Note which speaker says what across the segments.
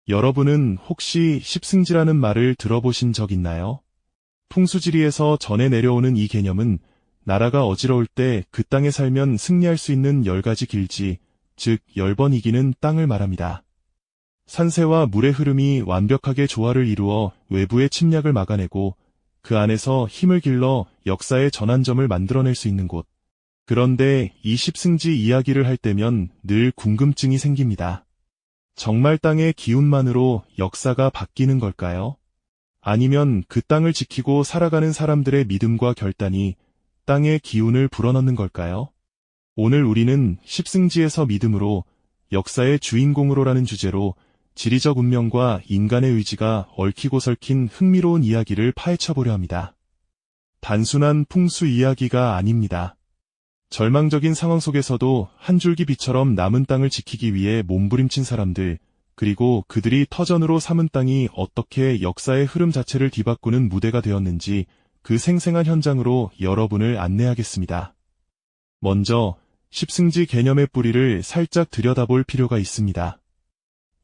Speaker 1: 여러분은 혹시 십승지라는 말을 들어보신 적 있나요? 풍수지리에서 전해 내려오는 이 개념은 나라가 어지러울 때 그 땅에 살면 승리할 수 있는 10가지 길지, 즉 10번 이기는 땅을 말합니다. 산세와 물의 흐름이 완벽하게 조화를 이루어 외부의 침략을 막아내고 그 안에서 힘을 길러 역사의 전환점을 만들어낼 수 있는 곳. 그런데 이 십승지 이야기를 할 때면 늘 궁금증이 생깁니다. 정말 땅의 기운만으로 역사가 바뀌는 걸까요? 아니면 그 땅을 지키고 살아가는 사람들의 믿음과 결단이 땅의 기운을 불어넣는 걸까요? 오늘 우리는 십승지에서 믿음으로 역사의 주인공으로라는 주제로 지리적 운명과 인간의 의지가 얽히고 설킨 흥미로운 이야기를 파헤쳐보려 합니다. 단순한 풍수 이야기가 아닙니다. 절망적인 상황 속에서도 한 줄기 빛처럼 남은 땅을 지키기 위해 몸부림친 사람들, 그리고 그들이 터전으로 삼은 땅이 어떻게 역사의 흐름 자체를 뒤바꾸는 무대가 되었는지 그 생생한 현장으로 여러분을 안내하겠습니다. 먼저 십승지 개념의 뿌리를 살짝 들여다볼 필요가 있습니다.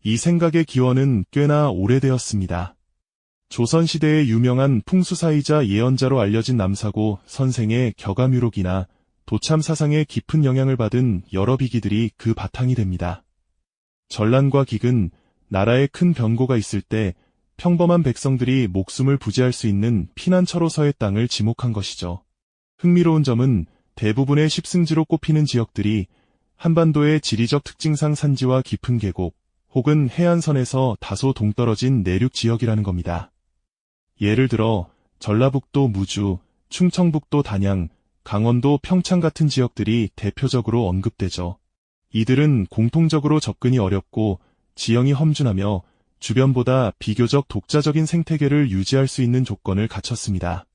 Speaker 1: 이 생각의 기원은 꽤나 오래되었습니다. 조선시대의 유명한 풍수사이자 예언자로 알려진 남사고 선생의 격암유록이나 도참 사상에 깊은 영향을 받은 여러 비기들이 그 바탕이 됩니다. 전란과 기근, 나라에 큰 변고가 있을 때 평범한 백성들이 목숨을 부지할 수 있는 피난처로서의 땅을 지목한 것이죠. 흥미로운 점은 대부분의 십승지로 꼽히는 지역들이 한반도의 지리적 특징상 산지와 깊은 계곡, 혹은 해안선에서 다소 동떨어진 내륙 지역이라는 겁니다. 예를 들어 전라북도 무주, 충청북도 단양, 강원도 평창 같은 지역들이 대표적으로 언급되죠. 이들은 공통적으로 접근이 어렵고 지형이 험준하며 주변보다 비교적 독자적인 생태계를 유지할 수 있는 조건을 갖췄습니다.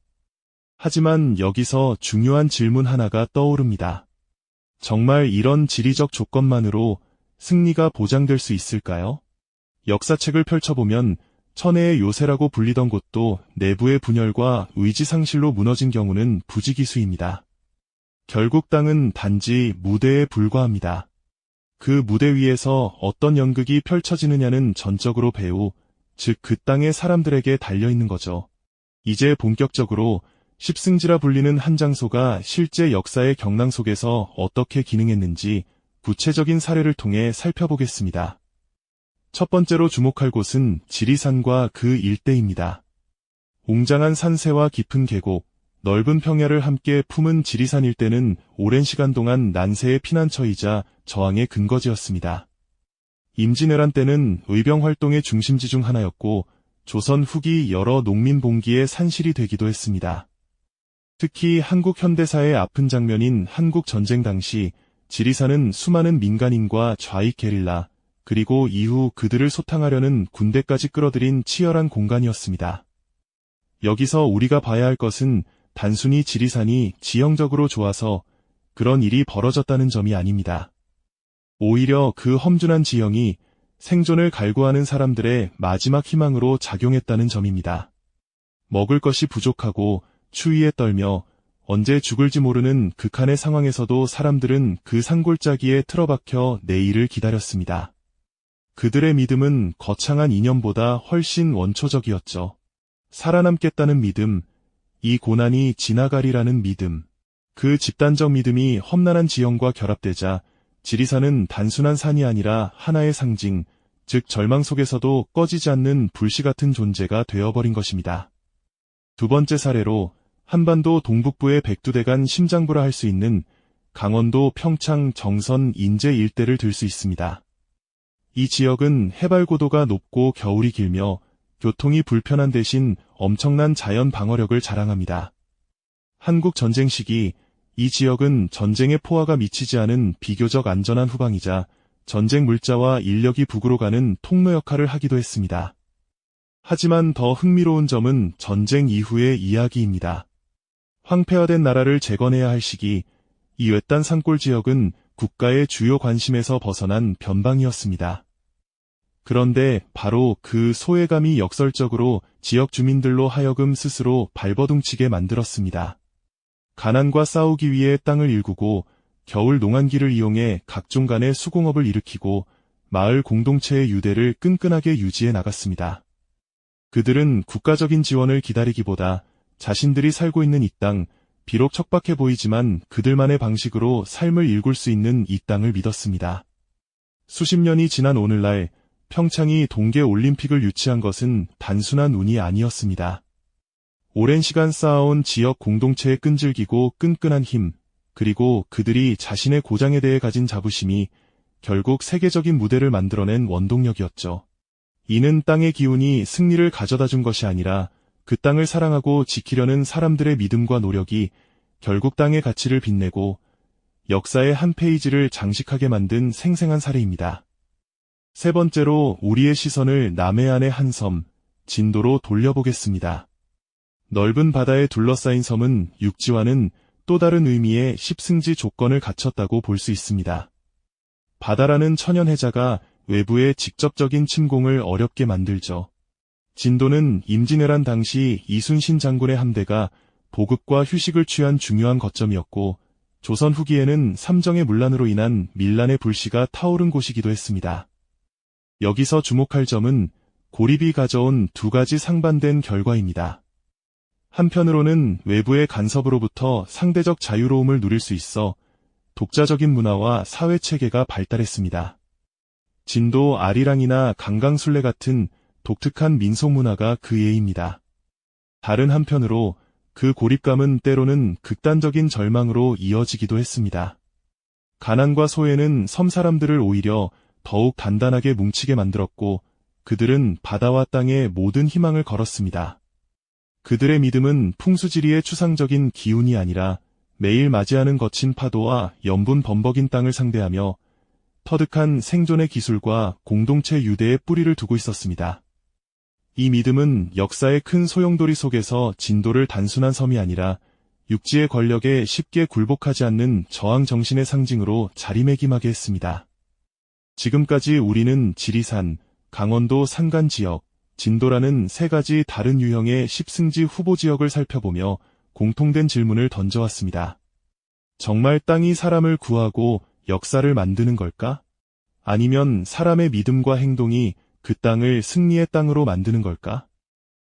Speaker 1: 하지만 여기서 중요한 질문 하나가 떠오릅니다. 정말 이런 지리적 조건만으로 승리가 보장될 수 있을까요? 역사책을 펼쳐보면 천혜의 요새라고 불리던 곳도 내부의 분열과 의지 상실로 무너진 경우는 부지기수입니다. 결국 땅은 단지 무대에 불과합니다. 그 무대 위에서 어떤 연극이 펼쳐지느냐는 전적으로 배우, 즉 그 땅의 사람들에게 달려있는 거죠. 이제 본격적으로 십승지라 불리는 한 장소가 실제 역사의 경랑 속에서 어떻게 기능했는지 구체적인 사례를 통해 살펴보겠습니다. 첫 번째로 주목할 곳은 지리산과 그 일대입니다. 웅장한 산세와 깊은 계곡, 넓은 평야를 함께 품은 지리산 일대는 오랜 시간 동안 난세의 피난처이자 저항의 근거지였습니다. 임진왜란 때는 의병활동의 중심지 중 하나였고 조선 후기 여러 농민 봉기의 산실이 되기도 했습니다. 특히 한국 현대사의 아픈 장면인 한국전쟁 당시 지리산은 수많은 민간인과 좌익 게릴라, 그리고 이후 그들을 소탕하려는 군대까지 끌어들인 치열한 공간이었습니다. 여기서 우리가 봐야 할 것은 단순히 지리산이 지형적으로 좋아서 그런 일이 벌어졌다는 점이 아닙니다. 오히려 그 험준한 지형이 생존을 갈구하는 사람들의 마지막 희망으로 작용했다는 점입니다. 먹을 것이 부족하고 추위에 떨며 언제 죽을지 모르는 극한의 상황에서도 사람들은 그 산골짜기에 틀어박혀 내일을 기다렸습니다. 그들의 믿음은 거창한 이념보다 훨씬 원초적이었죠. 살아남겠다는 믿음, 이 고난이 지나가리라는 믿음. 그 집단적 믿음이 험난한 지형과 결합되자 지리산은 단순한 산이 아니라 하나의 상징, 즉 절망 속에서도 꺼지지 않는 불씨 같은 존재가 되어버린 것입니다. 두 번째 사례로 한반도 동북부의 백두대간 심장부라 할 수 있는 강원도 평창 정선 인제 일대를 들 수 있습니다. 이 지역은 해발 고도가 높고 겨울이 길며 교통이 불편한 대신 엄청난 자연 방어력을 자랑합니다. 한국 전쟁 시기 이 지역은 전쟁의 포화가 미치지 않은 비교적 안전한 후방이자 전쟁 물자와 인력이 북으로 가는 통로 역할을 하기도 했습니다. 하지만 더 흥미로운 점은 전쟁 이후의 이야기입니다. 황폐화된 나라를 재건해야 할 시기, 이 외딴 산골 지역은 국가의 주요 관심에서 벗어난 변방이었습니다. 그런데 바로 그 소외감이 역설적으로 지역 주민들로 하여금 스스로 발버둥치게 만들었습니다. 가난과 싸우기 위해 땅을 일구고 겨울 농한기를 이용해 각종 간의 수공업을 일으키고 마을 공동체의 유대를 끈끈하게 유지해 나갔습니다. 그들은 국가적인 지원을 기다리기보다 자신들이 살고 있는 이 땅, 비록 척박해 보이지만 그들만의 방식으로 삶을 일굴 수 있는 이 땅을 믿었습니다. 수십 년이 지난 오늘날 평창이 동계올림픽을 유치한 것은 단순한 운이 아니었습니다. 오랜 시간 쌓아온 지역 공동체의 끈질기고 끈끈한 힘, 그리고 그들이 자신의 고장에 대해 가진 자부심이 결국 세계적인 무대를 만들어낸 원동력이었죠. 이는 땅의 기운이 승리를 가져다 준 것이 아니라 그 땅을 사랑하고 지키려는 사람들의 믿음과 노력이 결국 땅의 가치를 빛내고 역사의 한 페이지를 장식하게 만든 생생한 사례입니다. 세 번째로 우리의 시선을 남해안의 한 섬, 진도로 돌려보겠습니다. 넓은 바다에 둘러싸인 섬은 육지와는 또 다른 의미의 십승지 조건을 갖췄다고 볼 수 있습니다. 바다라는 천연 해자가 외부의 직접적인 침공을 어렵게 만들죠. 진도는 임진왜란 당시 이순신 장군의 함대가 보급과 휴식을 취한 중요한 거점이었고, 조선 후기에는 삼정의 문란으로 인한 밀란의 불씨가 타오른 곳이기도 했습니다. 여기서 주목할 점은 고립이 가져온 두 가지 상반된 결과입니다. 한편으로는 외부의 간섭으로부터 상대적 자유로움을 누릴 수 있어 독자적인 문화와 사회체계가 발달했습니다. 진도 아리랑이나 강강술래 같은 독특한 민속문화가 그 예입니다. 다른 한편으로 그 고립감은 때로는 극단적인 절망으로 이어지기도 했습니다. 가난과 소외는 섬 사람들을 오히려 더욱 단단하게 뭉치게 만들었고, 그들은 바다와 땅에 모든 희망을 걸었습니다. 그들의 믿음은 풍수지리의 추상적인 기운이 아니라 매일 맞이하는 거친 파도와 염분 범벅인 땅을 상대하며 터득한 생존의 기술과 공동체 유대의 뿌리를 두고 있었습니다. 이 믿음은 역사의 큰 소용돌이 속에서 진도를 단순한 섬이 아니라 육지의 권력에 쉽게 굴복하지 않는 저항 정신의 상징으로 자리매김하게 했습니다. 지금까지 우리는 지리산, 강원도 산간 지역, 진도라는 세 가지 다른 유형의 십승지 후보 지역을 살펴보며 공통된 질문을 던져왔습니다. 정말 땅이 사람을 구하고 역사를 만드는 걸까? 아니면 사람의 믿음과 행동이 그 땅을 승리의 땅으로 만드는 걸까?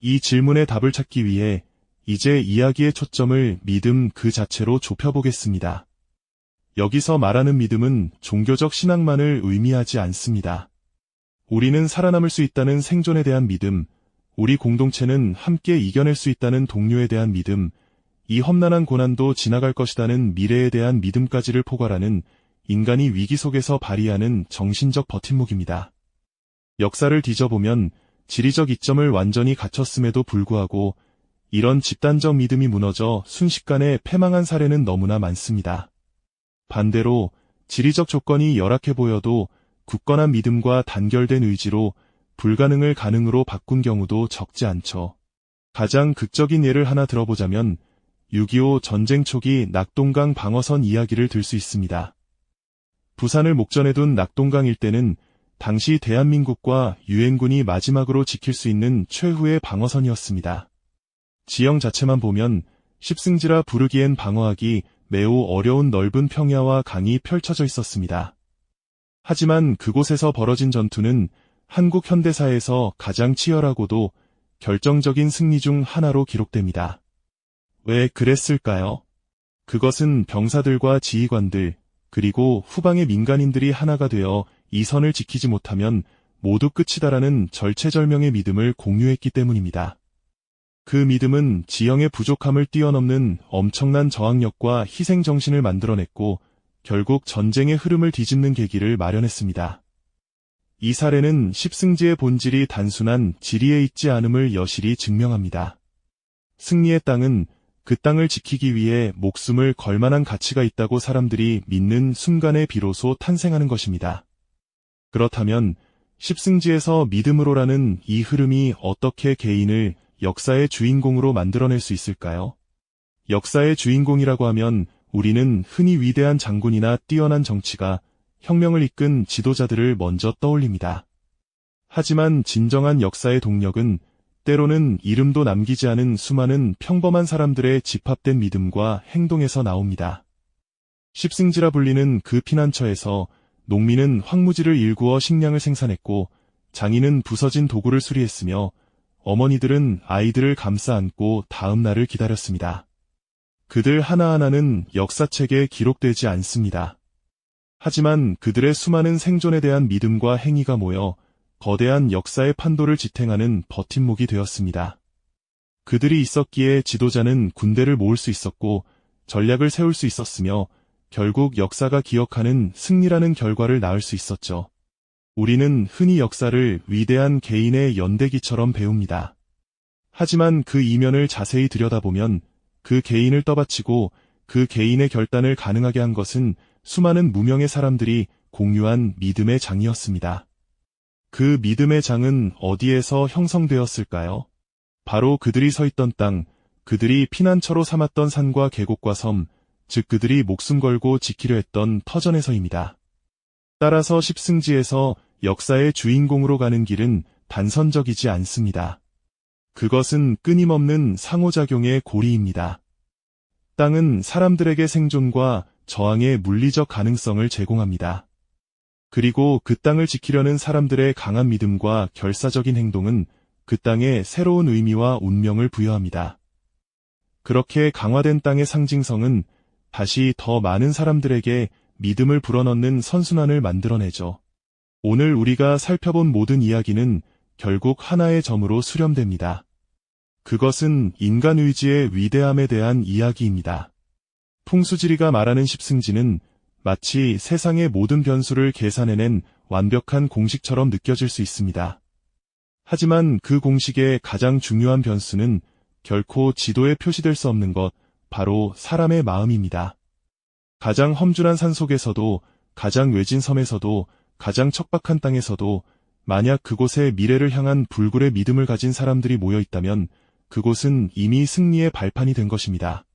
Speaker 1: 이 질문의 답을 찾기 위해 이제 이야기의 초점을 믿음 그 자체로 좁혀보겠습니다. 여기서 말하는 믿음은 종교적 신앙만을 의미하지 않습니다. 우리는 살아남을 수 있다는 생존에 대한 믿음, 우리 공동체는 함께 이겨낼 수 있다는 동료에 대한 믿음, 이 험난한 고난도 지나갈 것이라는 미래에 대한 믿음까지를 포괄하는 인간이 위기 속에서 발휘하는 정신적 버팀목입니다. 역사를 뒤져보면 지리적 이점을 완전히 갖췄음에도 불구하고 이런 집단적 믿음이 무너져 순식간에 패망한 사례는 너무나 많습니다. 반대로 지리적 조건이 열악해 보여도 굳건한 믿음과 단결된 의지로 불가능을 가능으로 바꾼 경우도 적지 않죠. 가장 극적인 예를 하나 들어보자면 6.25 전쟁 초기 낙동강 방어선 이야기를 들 수 있습니다. 부산을 목전에 둔 낙동강 일대는 당시 대한민국과 유엔군이 마지막으로 지킬 수 있는 최후의 방어선이었습니다. 지형 자체만 보면 십승지라 부르기엔 방어하기 매우 어려운 넓은 평야와 강이 펼쳐져 있었습니다. 하지만 그곳에서 벌어진 전투는 한국 현대사에서 가장 치열하고도 결정적인 승리 중 하나로 기록됩니다. 왜 그랬을까요? 그것은 병사들과 지휘관들, 그리고 후방의 민간인들이 하나가 되어 이 선을 지키지 못하면 모두 끝이다라는 절체절명의 믿음을 공유했기 때문입니다. 그 믿음은 지형의 부족함을 뛰어넘는 엄청난 저항력과 희생정신을 만들어냈고 결국 전쟁의 흐름을 뒤집는 계기를 마련했습니다. 이 사례는 십승지의 본질이 단순한 지리에 있지 않음을 여실히 증명합니다. 승리의 땅은 그 땅을 지키기 위해 목숨을 걸 만한 가치가 있다고 사람들이 믿는 순간에 비로소 탄생하는 것입니다. 그렇다면 십승지에서 믿음으로라는 이 흐름이 어떻게 개인을 역사의 주인공으로 만들어낼 수 있을까요? 역사의 주인공이라고 하면 우리는 흔히 위대한 장군이나 뛰어난 정치가, 혁명을 이끈 지도자들을 먼저 떠올립니다. 하지만 진정한 역사의 동력은 때로는 이름도 남기지 않은 수많은 평범한 사람들의 집합된 믿음과 행동에서 나옵니다. 십승지라 불리는 그 피난처에서 농민은 황무지를 일구어 식량을 생산했고 장인은 부서진 도구를 수리했으며 어머니들은 아이들을 감싸 안고 다음 날을 기다렸습니다. 그들 하나하나는 역사책에 기록되지 않습니다. 하지만 그들의 수많은 생존에 대한 믿음과 행위가 모여 거대한 역사의 판도를 지탱하는 버팀목이 되었습니다. 그들이 있었기에 지도자는 군대를 모을 수 있었고 전략을 세울 수 있었으며 결국 역사가 기억하는 승리라는 결과를 낳을 수 있었죠. 우리는 흔히 역사를 위대한 개인의 연대기처럼 배웁니다. 하지만 그 이면을 자세히 들여다보면 그 개인을 떠받치고 그 개인의 결단을 가능하게 한 것은 수많은 무명의 사람들이 공유한 믿음의 장이었습니다. 그 믿음의 장은 어디에서 형성되었을까요? 바로 그들이 서 있던 땅, 그들이 피난처로 삼았던 산과 계곡과 섬, 즉 그들이 목숨 걸고 지키려 했던 터전에서입니다. 따라서 십승지에서 역사의 주인공으로 가는 길은 단선적이지 않습니다. 그것은 끊임없는 상호작용의 고리입니다. 땅은 사람들에게 생존과 저항의 물리적 가능성을 제공합니다. 그리고 그 땅을 지키려는 사람들의 강한 믿음과 결사적인 행동은 그 땅에 새로운 의미와 운명을 부여합니다. 그렇게 강화된 땅의 상징성은 다시 더 많은 사람들에게 믿음을 불어넣는 선순환을 만들어내죠. 오늘 우리가 살펴본 모든 이야기는 결국 하나의 점으로 수렴됩니다. 그것은 인간 의지의 위대함에 대한 이야기입니다. 풍수지리가 말하는 십승지는 마치 세상의 모든 변수를 계산해낸 완벽한 공식처럼 느껴질 수 있습니다. 하지만 그 공식의 가장 중요한 변수는 결코 지도에 표시될 수 없는 것, 바로 사람의 마음입니다. 가장 험준한 산속에서도, 가장 외진 섬에서도, 가장 척박한 땅에서도 만약 그곳에 미래를 향한 불굴의 믿음을 가진 사람들이 모여 있다면 그곳은 이미 승리의 발판이 된 것입니다.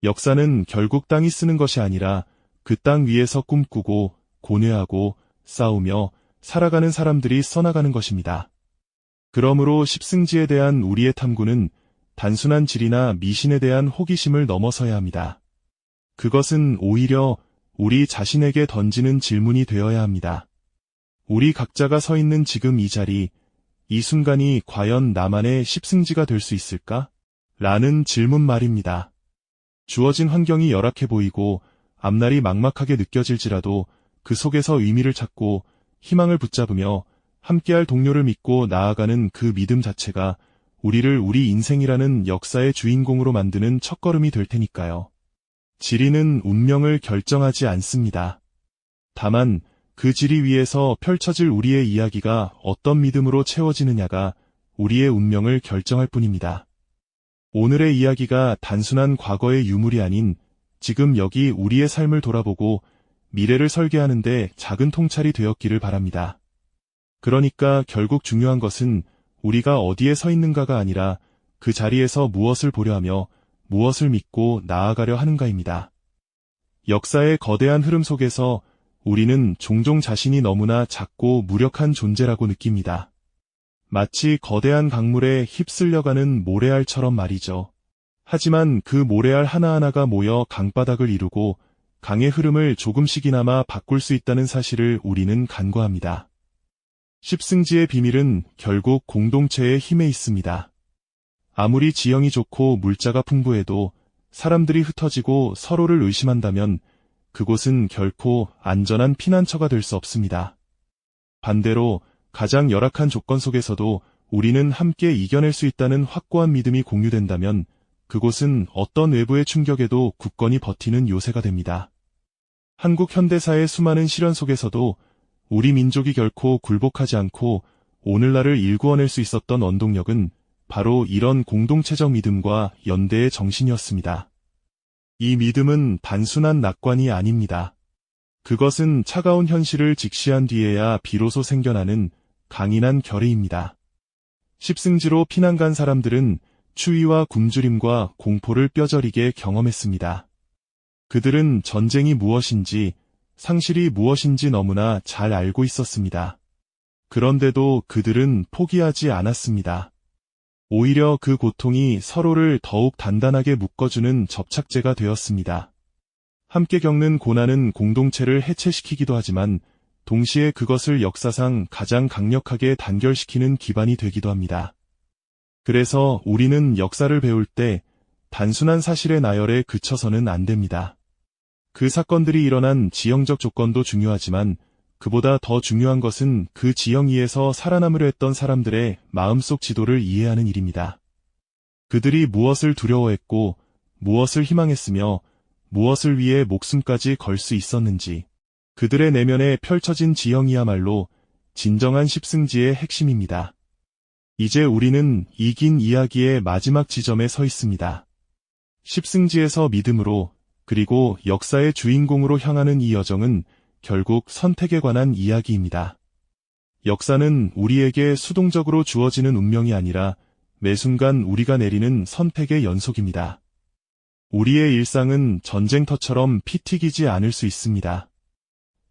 Speaker 1: 역사는 결국 땅이 쓰는 것이 아니라 그 땅 위에서 꿈꾸고 고뇌하고 싸우며 살아가는 사람들이 써나가는 것입니다. 그러므로 십승지에 대한 우리의 탐구는 단순한 지리나 미신에 대한 호기심을 넘어서야 합니다. 그것은 오히려 우리 자신에게 던지는 질문이 되어야 합니다. 우리 각자가 서 있는 지금 이 자리, 이 순간이 과연 나만의 십승지가 될 수 있을까? 라는 질문 말입니다. 주어진 환경이 열악해 보이고 앞날이 막막하게 느껴질지라도 그 속에서 의미를 찾고 희망을 붙잡으며 함께할 동료를 믿고 나아가는 그 믿음 자체가 우리를 우리 인생이라는 역사의 주인공으로 만드는 첫걸음이 될 테니까요. 지리는 운명을 결정하지 않습니다. 다만 그 지리 위에서 펼쳐질 우리의 이야기가 어떤 믿음으로 채워지느냐가 우리의 운명을 결정할 뿐입니다. 오늘의 이야기가 단순한 과거의 유물이 아닌 지금 여기 우리의 삶을 돌아보고 미래를 설계하는데 작은 통찰이 되었기를 바랍니다. 그러니까 결국 중요한 것은 우리가 어디에 서 있는가가 아니라 그 자리에서 무엇을 보려 하며 무엇을 믿고 나아가려 하는가입니다. 역사의 거대한 흐름 속에서 우리는 종종 자신이 너무나 작고 무력한 존재라고 느낍니다. 마치 거대한 강물에 휩쓸려가는 모래알처럼 말이죠. 하지만 그 모래알 하나하나가 모여 강바닥을 이루고 강의 흐름을 조금씩이나마 바꿀 수 있다는 사실을 우리는 간과합니다. 십승지의 비밀은 결국 공동체의 힘에 있습니다. 아무리 지형이 좋고 물자가 풍부해도 사람들이 흩어지고 서로를 의심한다면 그곳은 결코 안전한 피난처가 될 수 없습니다. 반대로 가장 열악한 조건 속에서도 우리는 함께 이겨낼 수 있다는 확고한 믿음이 공유된다면 그곳은 어떤 외부의 충격에도 굳건히 버티는 요새가 됩니다. 한국 현대사의 수많은 시련 속에서도 우리 민족이 결코 굴복하지 않고 오늘날을 일구어낼 수 있었던 원동력은 바로 이런 공동체적 믿음과 연대의 정신이었습니다. 이 믿음은 단순한 낙관이 아닙니다. 그것은 차가운 현실을 직시한 뒤에야 비로소 생겨나는 강인한 결의입니다. 십승지로 피난 간 사람들은 추위와 굶주림과 공포를 뼈저리게 경험했습니다. 그들은 전쟁이 무엇인지, 상실이 무엇인지 너무나 잘 알고 있었습니다. 그런데도 그들은 포기하지 않았습니다. 오히려 그 고통이 서로를 더욱 단단하게 묶어주는 접착제가 되었습니다. 함께 겪는 고난은 공동체를 해체시키기도 하지만 동시에 그것을 역사상 가장 강력하게 단결시키는 기반이 되기도 합니다. 그래서 우리는 역사를 배울 때 단순한 사실의 나열에 그쳐서는 안 됩니다. 그 사건들이 일어난 지형적 조건도 중요하지만 그보다 더 중요한 것은 그 지형위에서 살아남으려 했던 사람들의 마음속 지도를 이해하는 일입니다. 그들이 무엇을 두려워했고 무엇을 희망했으며 무엇을 위해 목숨까지 걸 수 있었는지, 그들의 내면에 펼쳐진 지형이야말로 진정한 십승지의 핵심입니다. 이제 우리는 이 긴 이야기의 마지막 지점에 서 있습니다. 십승지에서 믿음으로, 그리고 역사의 주인공으로 향하는 이 여정은 결국 선택에 관한 이야기입니다. 역사는 우리에게 수동적으로 주어지는 운명이 아니라 매 순간 우리가 내리는 선택의 연속입니다. 우리의 일상은 전쟁터처럼 피 튀기지 않을 수 있습니다.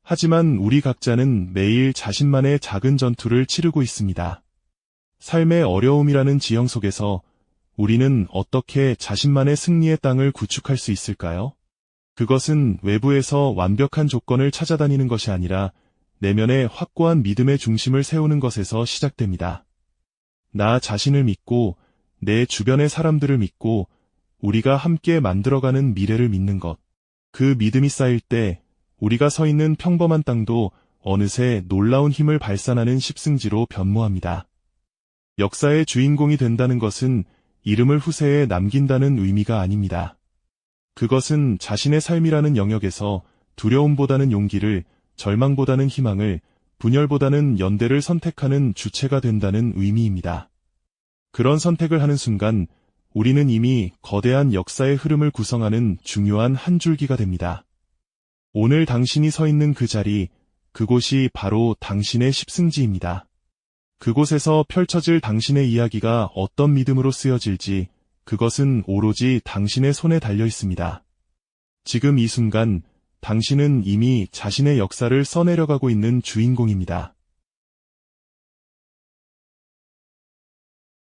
Speaker 1: 하지만 우리 각자는 매일 자신만의 작은 전투를 치르고 있습니다. 삶의 어려움이라는 지형 속에서 우리는 어떻게 자신만의 승리의 땅을 구축할 수 있을까요? 그것은 외부에서 완벽한 조건을 찾아다니는 것이 아니라 내면의 확고한 믿음의 중심을 세우는 것에서 시작됩니다. 나 자신을 믿고 내 주변의 사람들을 믿고 우리가 함께 만들어가는 미래를 믿는 것. 그 믿음이 쌓일 때 우리가 서 있는 평범한 땅도 어느새 놀라운 힘을 발산하는 십승지로 변모합니다. 역사의 주인공이 된다는 것은 이름을 후세에 남긴다는 의미가 아닙니다. 그것은 자신의 삶이라는 영역에서 두려움보다는 용기를, 절망보다는 희망을, 분열보다는 연대를 선택하는 주체가 된다는 의미입니다. 그런 선택을 하는 순간 우리는 이미 거대한 역사의 흐름을 구성하는 중요한 한 줄기가 됩니다. 오늘 당신이 서 있는 그 자리, 그곳이 바로 당신의 십승지입니다. 그곳에서 펼쳐질 당신의 이야기가 어떤 믿음으로 쓰여질지, 그것은 오로지 당신의 손에 달려 있습니다. 지금 이 순간, 당신은 이미 자신의 역사를 써내려가고 있는 주인공입니다.